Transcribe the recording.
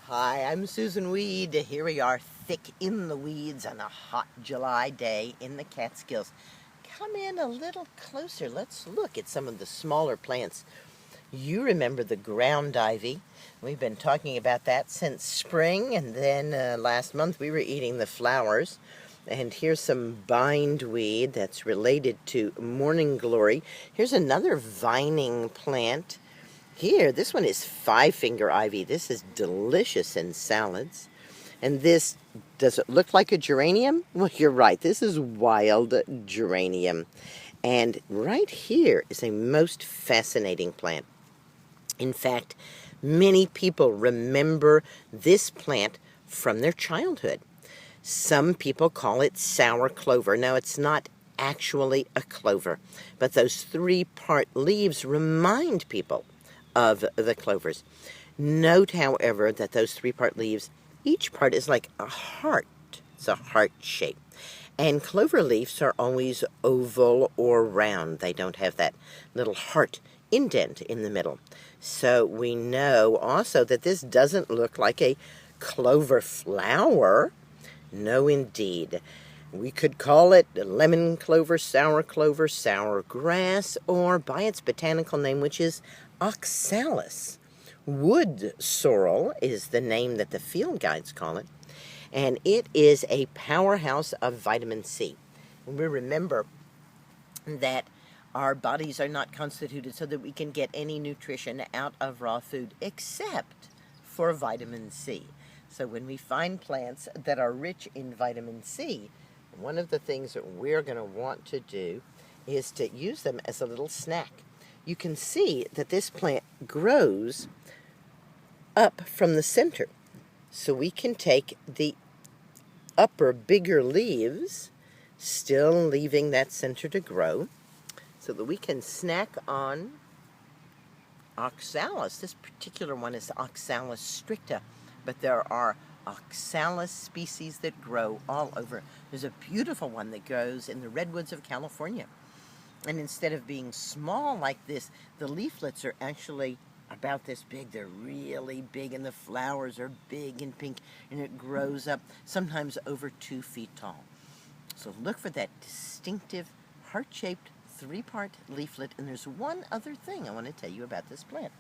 Hi, I'm Susun Weed. Here we are, thick in the weeds on a hot July day in the Catskills. Come in a little closer. Let's look at some of the smaller plants. You remember the ground ivy. We've been talking about that since spring, and then last month we were eating the flowers. And here's some bindweed that's related to morning glory. Here's another vining plant. Here, this one is five-finger ivy. This is delicious in salads. And this, does it look like a geranium? Well, you're right. This is wild geranium. And right here is a most fascinating plant. In fact, many people remember this plant from their childhood. Some people call it sour clover. Now, it's not actually a clover, but those three-part leaves remind people of the clovers. Note, however, that those three-part leaves, each part is like a heart. It's a heart shape. And clover leaves are always oval or round. They don't have that little heart indent in the middle. So we know also that this doesn't look like a clover flower. No, indeed. We could call it lemon clover, sour grass, or by its botanical name, which is Oxalis. Wood sorrel is the name that the field guides call it, and it is a powerhouse of vitamin C. And we remember that our bodies are not constituted so that we can get any nutrition out of raw food except for vitamin C. So when we find plants that are rich in vitamin C, one of the things that we're going to want to do is to use them as a little snack. You can see that this plant grows up from the center. So we can take the upper, bigger leaves, still leaving that center to grow, so that we can snack on Oxalis. This particular one is Oxalis stricta, but there are Oxalis species that grow all over. There's a beautiful one that grows in the redwoods of California. And instead of being small like this, the leaflets are actually about this big. They're really big, and the flowers are big and pink, and it grows up sometimes over 2 feet tall. So look for that distinctive heart-shaped three-part leaflet. And there's one other thing I want to tell you about this plant.